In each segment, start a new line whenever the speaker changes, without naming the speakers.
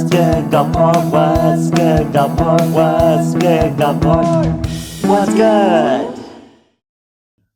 What's good, Gulfport? What's good, Gulfport? What's good, Gulfport? What's good?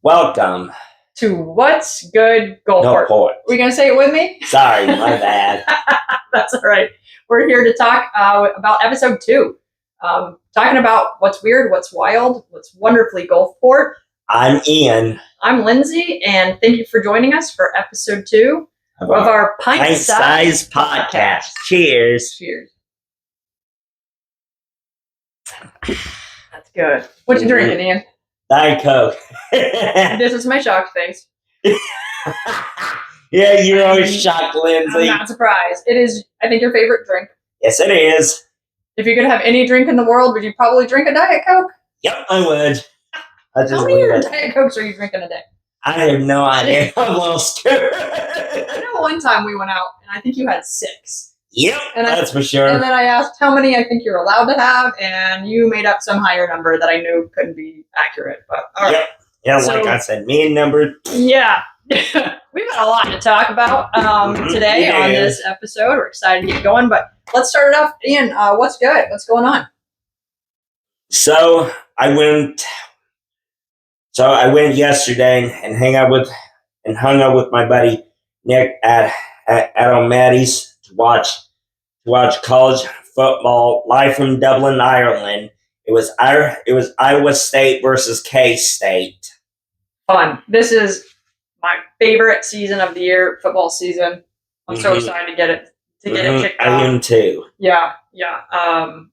Welcome
to What's Good, Gulfport.
Gulfport.
Are we going to say it with me?
Sorry, my bad.
That's all right. We're here to talk about episode 2. Talking about what's weird, what's wild, what's wonderfully Gulfport.
I'm Ian.
I'm Lindsay, and thank you for joining us for episode 2 of our pint-sized podcast.
Cheers.
Cheers. That's good. What you drinking, Ian?
Diet Coke.
This is my shocked face.
Yeah, you're always shocked, Lindsay.
I'm not surprised. It is, I think, your favorite drink.
Yes, it is.
If you could have any drink in the world, would you probably drink a Diet Coke?
Yep, I would.
How many Diet Cokes are you drinking a day?
I have no idea. I'm lost.
I know one time we went out, and I think you had 6.
Yep, that's for sure.
And then I asked how many I think you're allowed to have, and you made up some higher number that I knew couldn't be accurate. But all right.
Yeah, so, like I said, me and number.
Yeah. We've got a lot to talk about today on this episode. We're excited to get going, but let's start it off. Ian, what's good? What's going on?
So I went yesterday and hung out with my buddy Nick at O'Maddy's to watch college football live from Dublin, Ireland. It was Iowa State versus K-State.
Fun. This is my favorite season of the year, football season. I'm so excited to get it kicked off.
I am too.
Yeah.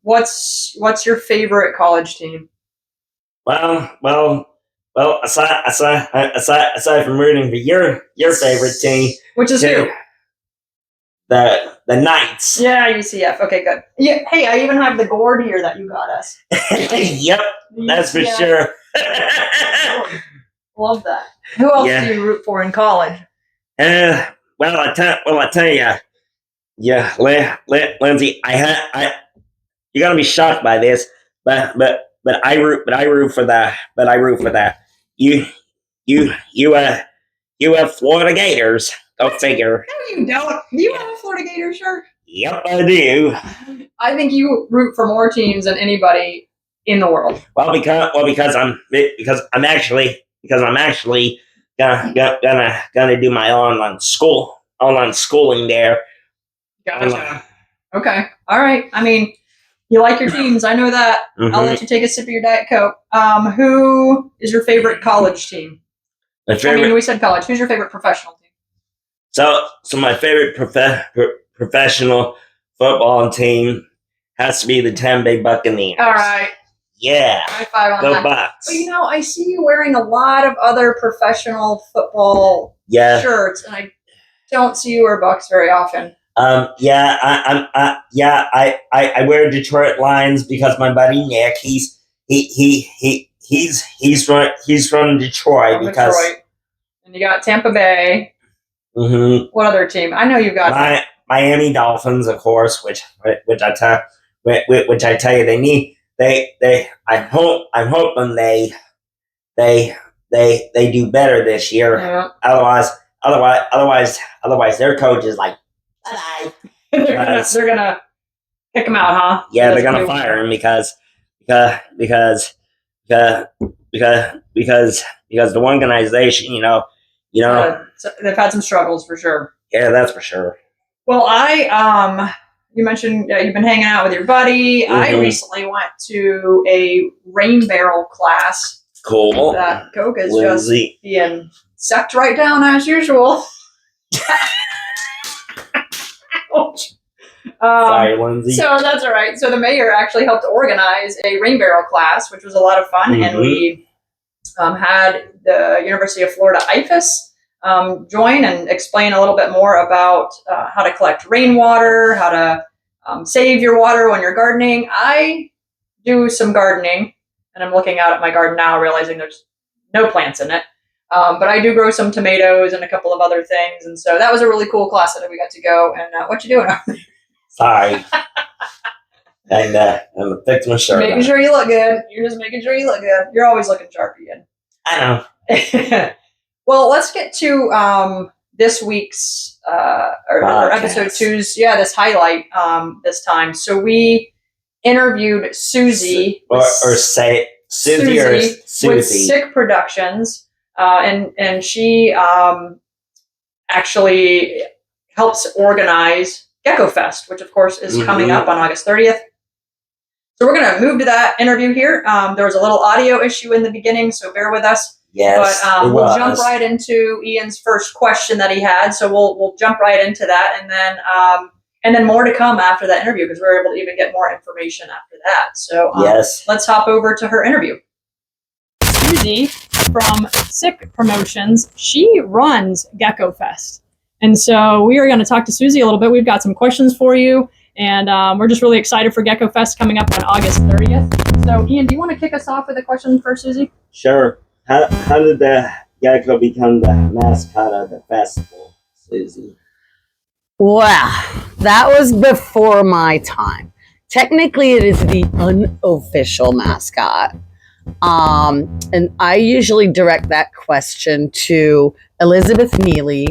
What's your favorite college team?
Well. Aside from rooting for your favorite team,
which is who?
The Knights.
Yeah, UCF. Okay, good. Yeah. Hey, I even have the gourd here that you got us.
Yep, that's for sure.
Love that. Who else do you root for in college?
I tell you. Yeah, Lindsay, you're gonna be shocked by this, but I root for that. You have Florida Gators. Go figure.
No, you don't. You have a Florida Gator shirt?
Yep, I do.
I think you root for more teams than anybody in the world.
Because I'm actually gonna do my online schooling there.
Gotcha. Okay. All right. I mean, you like your teams. I know that. I'll let you take a sip of your Diet Coke. Who is your favorite college team? We said college. Who's your favorite professional team?
So my favorite professional football team has to be the Tampa Bay Buccaneers.
All right.
Yeah.
High five on that.
Go Bucks.
But I see you wearing a lot of other professional football shirts, and I don't see you wear Bucks very often.
I wear Detroit Lions because my buddy Nick, he's from Detroit
And you got Tampa Bay.
Mm-hmm.
What other team? I know you've got
Miami Dolphins, of course, which I tell you they need. I'm hoping they do better this year.
Yeah.
Otherwise, their coach is like, bye.
They're gonna kick him out, huh?
Yeah, they're gonna fire him because the organization,
so they've had some struggles for sure.
Yeah, that's for sure.
Well, you mentioned you've been hanging out with your buddy. Mm-hmm. I recently went to a rain barrel class.
Cool.
That Coke is just being sucked right down as usual.
Sorry, Lindsay.
So that's all right. So the mayor actually helped organize a rain barrel class, which was a lot of fun, and we had the University of Florida IFAS join and explain a little bit more about how to collect rainwater, how to save your water when you're gardening. I do some gardening, and I'm looking out at my garden now, realizing there's no plants in it. But I do grow some tomatoes and a couple of other things, and so that was a really cool class that we got to go. And what you doing?
Sorry. And I'm fixing my shirt.
Making sure you look good. You're just making sure you look good. You're always looking sharp, Ian.
I know.
Well, let's get to this week's or episode 2's this highlight this time. So we interviewed Suzie
Suzie
with Sick Productions, and she actually helps organize Geckofest, which of course is coming up on August 30th. So we're going to move to that interview here. There was a little audio issue in the beginning, so bear with us.
Yes,
but we'll jump right into Ian's first question that he had. So we'll jump right into that, and then more to come after that interview because we were able to even get more information after that. So let's hop over to her interview. Suzie from Sick Promotions, she runs Geckofest. And so we are going to talk to Suzie a little bit. We've got some questions for you, and we're just really excited for Geckofest coming up on August 30th. So Ian, do you want to kick us off with a question for Suzie?
Sure. How did the gecko become the mascot of the festival, Suzie?
Well, that was before my time. Technically, it is the unofficial mascot. And I usually direct that question to Elizabeth Neily,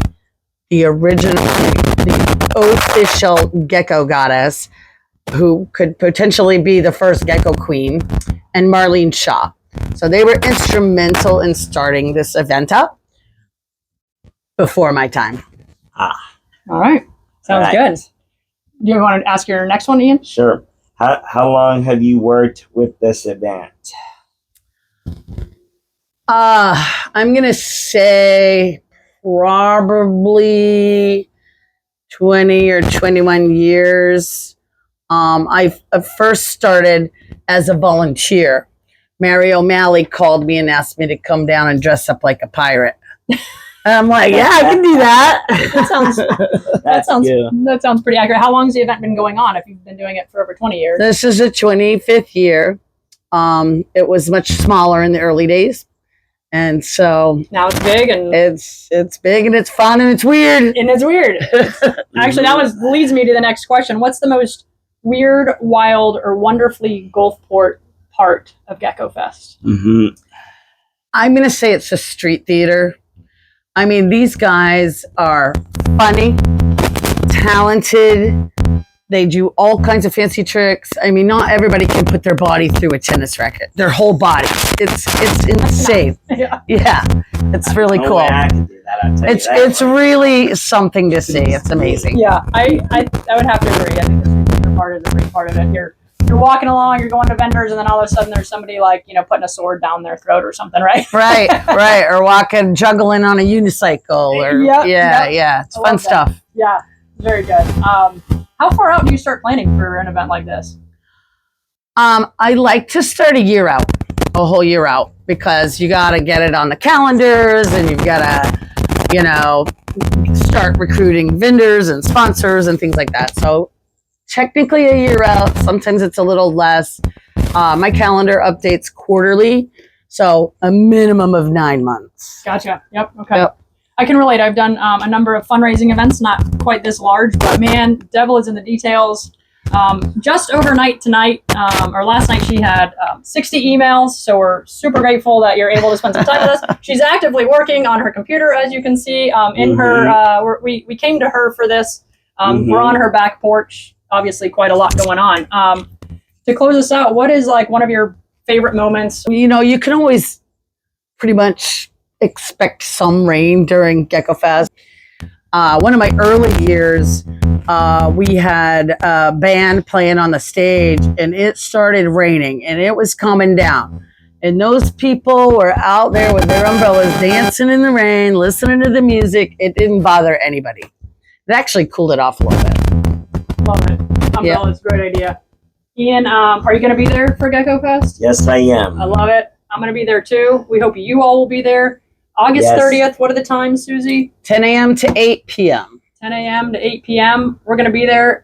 the official gecko goddess, who could potentially be the first gecko queen, and Marlene Shaw. So they were instrumental in starting this event up before my time.
All right. Sounds good. Do you want to ask your next one, Ian?
Sure. How long have you worked with this event?
I'm going to say probably 20 or 21 years. I first started as a volunteer. Mary O'Malley called me and asked me to come down and dress up like a pirate. And I'm like, yeah, I can do that.
That sounds pretty accurate. How long has the event been going on if you've been doing it for over 20 years?
This is the 25th year. It was much smaller in the early days. And so
now it's big, and
it's big, and it's fun, and it's weird.
Actually, that leads me to the next question. What's the most weird, wild, or wonderfully Gulfport part of Geckofest?
I'm going to say it's the street theater. I mean, these guys are funny, talented. They do all kinds of fancy tricks. I mean, not everybody can put their body through a tennis racket. Their whole body. It's insane. Yeah. It's really cool.
I can do that.
It's really something to see. It's amazing.
Yeah, I would have to agree. I think the street theater part is a great part of it. You're walking along, you're going to vendors, and then all of a sudden there's somebody putting a sword down their throat or something, right?
right. Or juggling on a unicycle. Or it's fun stuff.
Yeah, very good. How far out do you start planning for an event like this?
I like to start a whole year out, because you got to get it on the calendars, and you've got to, start recruiting vendors and sponsors and things like that. So technically a year out. Sometimes it's a little less. My calendar updates quarterly, so a minimum of 9 months.
Gotcha. Yep. Okay. Yep. I can relate. I've done a number of fundraising events, not quite this large, but man, devil is in the details. Just overnight tonight, or last night, she had 60 emails, so we're super grateful that you're able to spend some time with us. She's actively working on her computer, as you can see. Her, we came to her for this. We're on her back porch. Obviously, quite a lot going on. To close us out, what is one of your favorite moments?
You can always pretty much expect some rain during Geckofest. One of my early years, we had a band playing on the stage, and it started raining, and it was coming down. And those people were out there with their umbrellas, dancing in the rain, listening to the music. It didn't bother anybody. It actually cooled it off a little bit.
Love it. Umbrellas, great idea. Ian, are you going to be there for Geckofest?
Yes, I am.
I love it. I'm going to be there too. We hope you all will be there. August 30th, what are the times, Suzie?
10 a.m. to 8 p.m.
10 a.m. to 8 p.m. We're going to be there.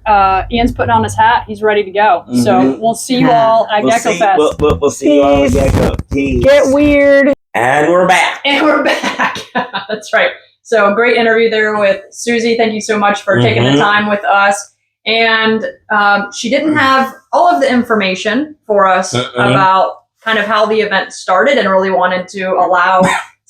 Ian's putting on his hat. He's ready to go. So we'll see you all at Geckofest.
We'll see you all at Gecko. Peace.
Get weird.
And we're back.
That's right. So great interview there with Suzie. Thank you so much for taking the time with us. And she didn't have all of the information for us about kind of how the event started, and really wanted to allow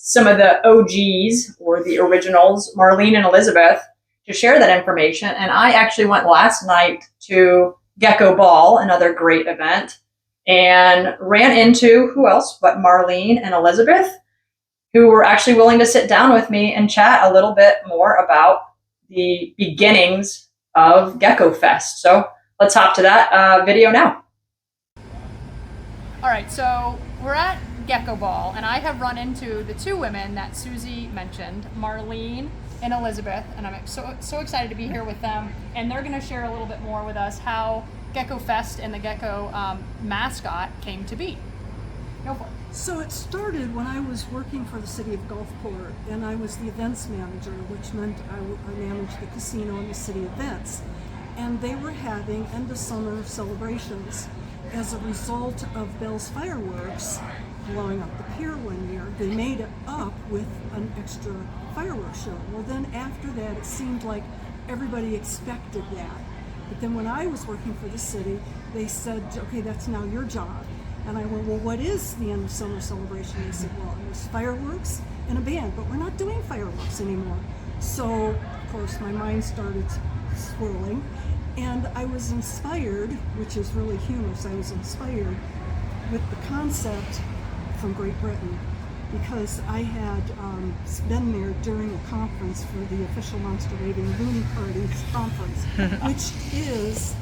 some of the OGs or the originals, Marlene and Elizabeth, to share that information. And I actually went last night to Gecko Ball, another great event, and ran into who else but Marlene and Elizabeth, who were actually willing to sit down with me and chat a little bit more about the beginnings of Geckofest. So let's hop to that video now. All right, so we're at Gecko Ball, and I have run into the two women that Suzie mentioned, Marlene and Elizabeth, and I'm so excited to be here with them. And they're going to share a little bit more with us how Geckofest and the Gecko mascot came to be. Go for it.
So it started when I was working for the city of Gulfport, and I was the events manager, which meant I managed the casino and the city events. And they were having end of summer celebrations. As a result of Bell's fireworks blowing up the pier one year, they made it up with an extra fireworks show. Well, then after that, it seemed like everybody expected that. But then when I was working for the city, they said, okay, that's now your job. And I went, well, what is the end of summer celebration? They said, well, there's fireworks and a band, but we're not doing fireworks anymore. So, of course, my mind started swirling. And I was inspired, which is really humorous, I was inspired with the concept from Great Britain, because I had been there during a conference for the official Monster Raving Loony Parties conference, which is,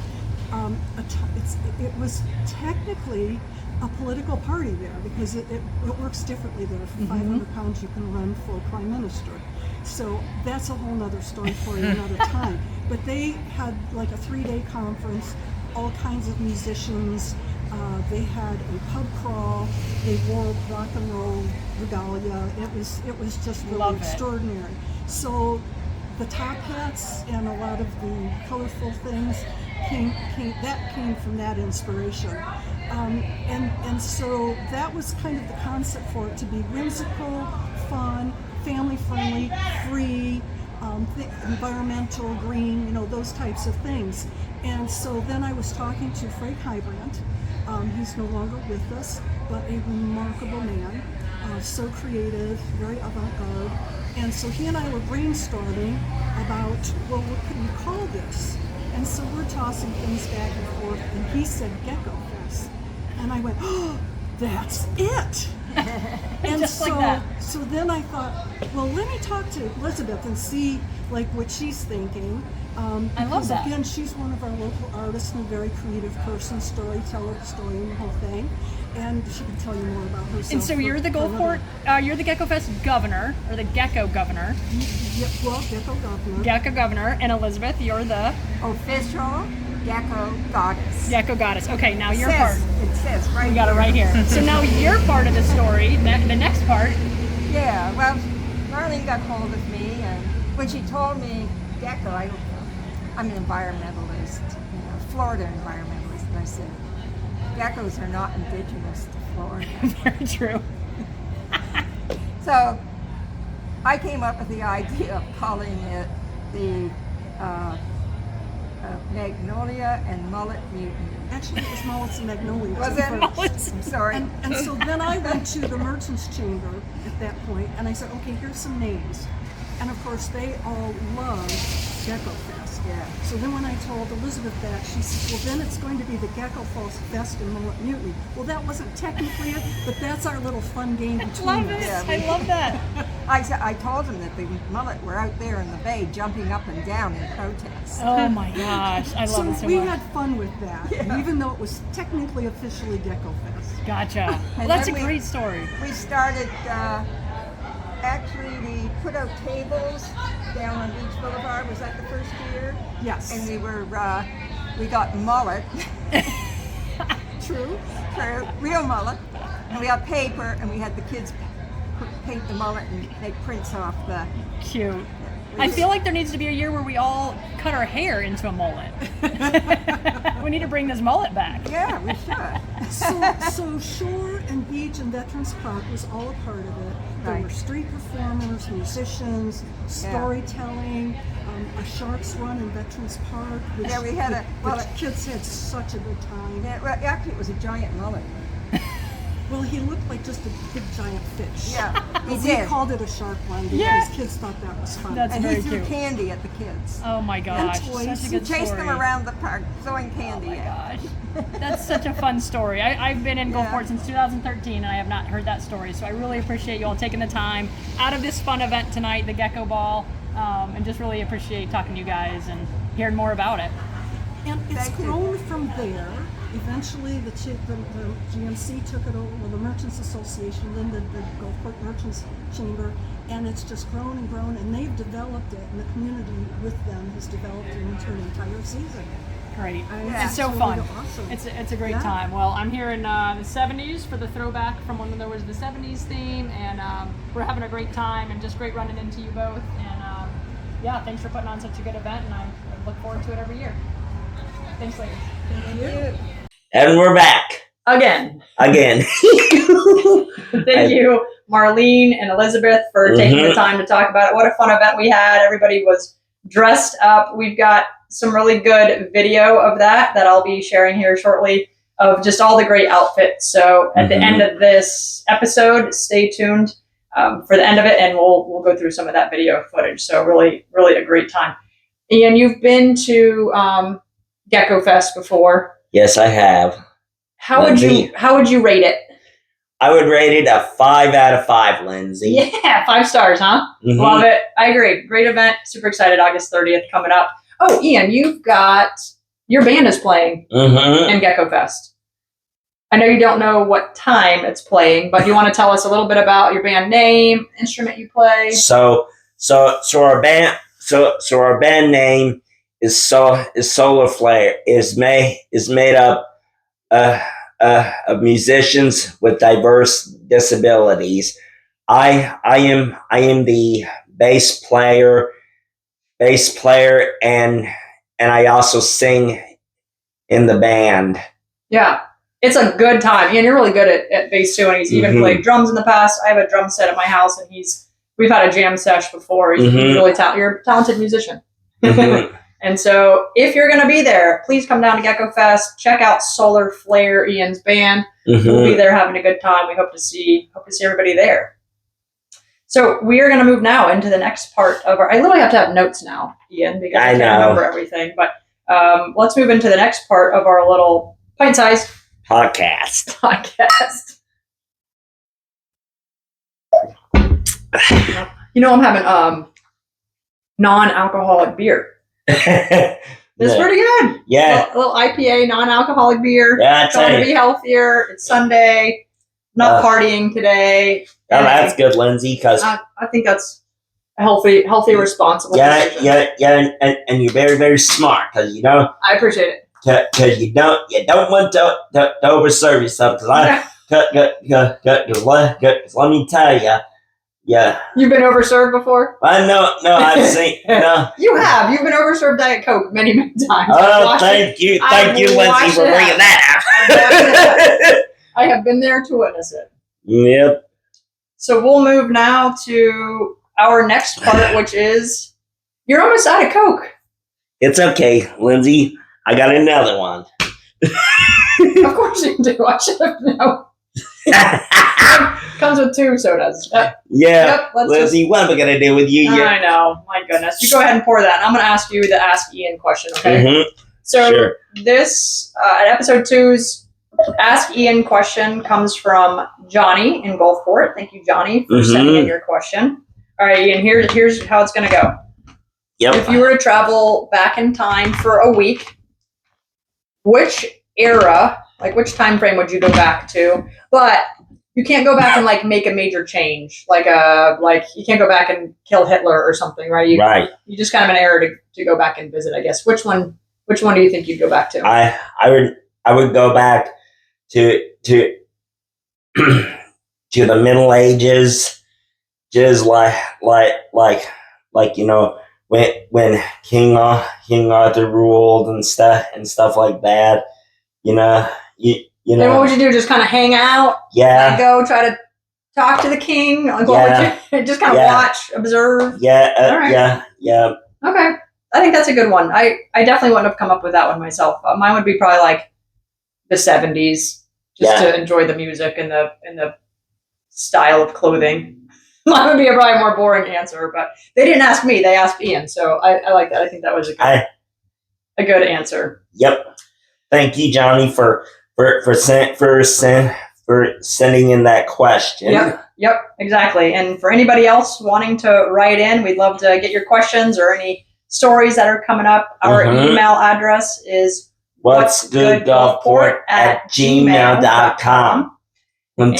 it was technically a political party there, because it works differently there. For 500 pounds you can run for prime minister. So that's a whole nother story for you another time. But they had like a 3-day conference, all kinds of musicians. They had a pub crawl. They wore rock and roll regalia. It was just really extraordinary. So the top hats and a lot of the colorful things came from that inspiration. And so that was kind of the concept for it, to be whimsical, fun, family friendly, free, environmental, green, those types of things. And so then I was talking to Frank Hybrandt. He's no longer with us, but a remarkable man, so creative, very avant-garde. And so he and I were brainstorming about, well, what could we call this? And so we're tossing things back and forth, and he said Geckofest. And I went, oh, that's it! And
Just
so,
like that.
So then I thought, well, let me talk to Elizabeth and see what she's thinking.
I love that.
Again, she's one of our local artists and a very creative person, storyteller, historian, the whole thing. And she can tell you more about herself.
And so you're the Gulfport, you're the Geckofest governor, or the Gecko governor.
Yeah, well, Gecko governor.
Gecko governor, and Elizabeth, you're the
official Gecko goddess.
Gecko goddess. Okay, now your part.
It says right.
We got it right here. So now your part of the story, the next part.
Yeah, well, Marlene got hold of me, and when she told me Gecko, I'm an environmentalist, Florida environmentalist, and I said, geckos are not indigenous to Florida.
Very true.
So I came up with the idea of calling it the Magnolia and Mullet Mutiny.
Actually, it was Mullets and Magnolias.
Was it?
Mullets.
I'm sorry.
And so then I went to the Merchants Chamber at that point, and I said, okay, here's some names. And of course, they all love Geckofest.
Yeah.
So then when I told Elizabeth that, she said, well, then it's going to be the Geckofest and Mullet Mutiny. Well, that wasn't technically it, but that's our little fun game between
Love
us.
it.
Yeah,
I love that.
I told them that the mullet were out there in the bay jumping up and down in protest.
Oh my gosh, I love it so
we
much.
had fun with that, even though it was technically officially Geckofest.
Gotcha. Well,
And
that's a
then
great story.
We started, actually we put out tables down on Beach Boulevard. Was that the first year?
Yes.
And we got mullet.
True.
Real mullet. And we had paper, and we had the kids paint the mullet and make prints off the...
Cute. I feel like there needs to be a year where we all cut our hair into a mullet. We need to bring this mullet back.
Yeah, we should.
So Shore and Beach and Veterans Park was all a part of it. There
Right.
were street performers, musicians, storytelling, a Sharks Run in Veterans Park. Which
Yeah, we had
the kids had such a good time.
Yeah, well, actually, it was a giant mullet.
Well, he looked like just a big giant fish.
Yeah, he
We
did.
called it a shark one because
Yeah.
kids thought that was fun.
That's
And
very
he threw
cute.
candy at the kids.
Oh my gosh,
toys.
such a
He
good
chased
story.
them around the park throwing candy
Oh my
at
gosh, that's such a fun story. I've been in
Yeah.
Gulfport since 2013 and I have not heard that story, so I really appreciate you all taking the time out of this fun event tonight, the Gecko Ball, and just really appreciate talking to you guys and hearing more about it.
And it's
Thank you.
grown from there. Eventually, the GMC took it over, well, the Merchants Association, then the Gulfport Merchants Chamber, and it's just grown and grown, and they've developed it, and the community with them has developed it into an entire season.
Great.
Yeah.
It's so
It's
fun.
really awesome.
It's a great
Yeah.
time. Well, I'm here in the 70s for the throwback from when there was the 70s theme, and we're having a great time and just great running into you both. And yeah, thanks for putting on such a good event, and I look forward to it every year. Thanks, ladies.
you.
And we're back
Again,
again.
thank you, Marlene and Elizabeth, for taking the time to talk about it. What a fun event we had. Everybody was dressed up. We've got some really good video of that I'll be sharing here shortly of just all the great outfits. So at the end of this episode, stay tuned for the end of it, and we'll go through some of that video footage. So really, really a great time. Ian, you've been to Geckofest before.
Yes, I have.
How would you rate it?
I would rate it a 5 out of 5, Lindsay.
Yeah, 5 stars, huh?
Mhm.
Love it. I agree. Great event. Super excited. August 30th coming up. Oh, Ian, you've got your band is playing
Mhm.
in Geckofest. I know you don't know what time it's playing, but you want to tell us a little bit about your band name, instrument you play?
So our band name is Solar Flare. Is made up of musicians with diverse disabilities. I am the bass player, and I also sing in the band.
Yeah. It's a good time. Ian, you're really good at bass too, and he's even played drums in the past. I have a drum set at my house, and we've had a jam sesh before. He's really talented. You're a talented musician.
Mhm.
And so if you're going to be there, please come down to Geckofest. Check out Solar Flare, Ian's band. We'll be there having a good time. We hope to see everybody there. So we are going to move now into the next part of I literally have to have notes now, Ian, because I can't remember everything. But let's move into the next part of our little pint-sized
podcast.
You know, I'm having non-alcoholic beer. It's pretty good.
Yeah.
A little IPA, non-alcoholic beer.
Yeah, I tell
Trying to be
you.
healthier. It's Sunday. Not partying today.
Oh, that's good, Lindsay, because
I think that's a healthy, responsible decision.
and you're very, very smart, because
I appreciate it.
because you don't want to overserve yourself. Because let me tell you, yeah.
You've been overserved before?
I know, I've seen, no.
You have. You've been overserved Diet Coke many, many times.
Oh, thank you, Lindsay, for bringing that out.
I have been there to witness it.
Yep.
So we'll move now to our next part, which is you're almost out of Coke.
It's okay, Lindsay. I got another one.
Of course you do. I should have known. Comes with 2 sodas.
Yeah, Lindsay, what am I going to do with you?
I know. My goodness. You go ahead and pour that. And I'm going to ask you the Ask Ian question, okay? So
Sure.
this, at episode 2's Ask Ian question comes from Johnny in Gulfport. Thank you, Johnny, for sending in your question. All right, Ian, here's how it's going to go.
Yep.
If you were to travel back in time for a week, which era, like which time frame would you go back to? But you can't go back and like make a major change, like you can't go back and kill Hitler or something, right? You just kind of an era to go back and visit, I guess. Which one do you think you'd go back to?
I would go back to to the Middle Ages, just like when King Arthur ruled and stuff like that.
And what would you do? Just kind of hang out?
Yeah.
Like go try to talk to the king? Like what would you just kind of watch, observe?
Yeah.
All right.
Yeah.
Okay. I think that's a good one. I definitely wouldn't have come up with that one myself. Mine would be probably like the 70s, just to enjoy the music and the style of clothing. That would be a probably more boring answer, but they didn't ask me; they asked Ian. So I like that. I think that was a good answer.
Yep. Thank you, Johnny, for sending in that question.
Yep, exactly. And for anybody else wanting to write in, we'd love to get your questions or any stories that are coming up. Our email address is
whatsgoodgulfport@gmail.com. And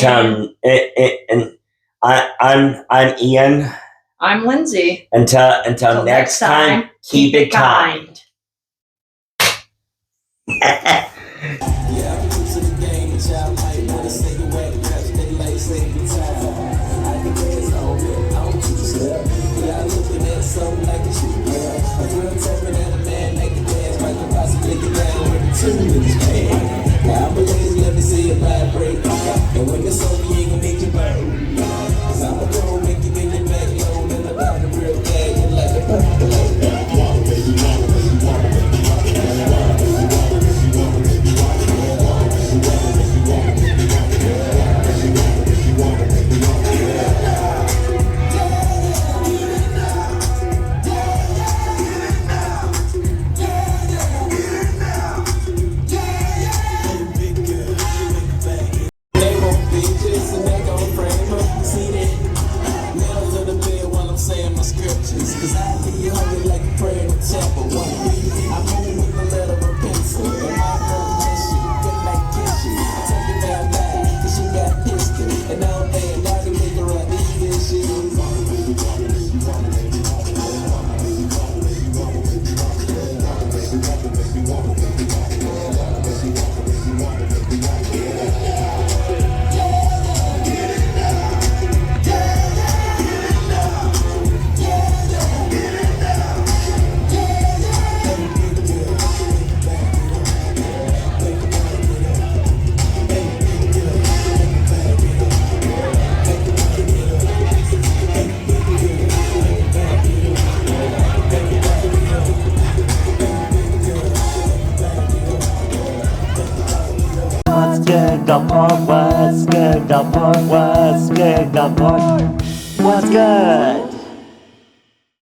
I'm Ian.
I'm Lindsay.
Until next time, keep it kind.
Let me see it vibrate. And when it's over, you ain't gonna make you burn. 'Cause I'm a pro, make you get your back low. And I got a real bag, you like it. Cause I be hungry like a prayer in the temple. One week, I move with the letter of a pencil. And my girl miss you, good like kiss you. I take it down back, cause she got pistol. And all day, and I can make her run these issues.
What's good, Gulfport? What's good, Gulfport? What's good, Gulfport? What's good?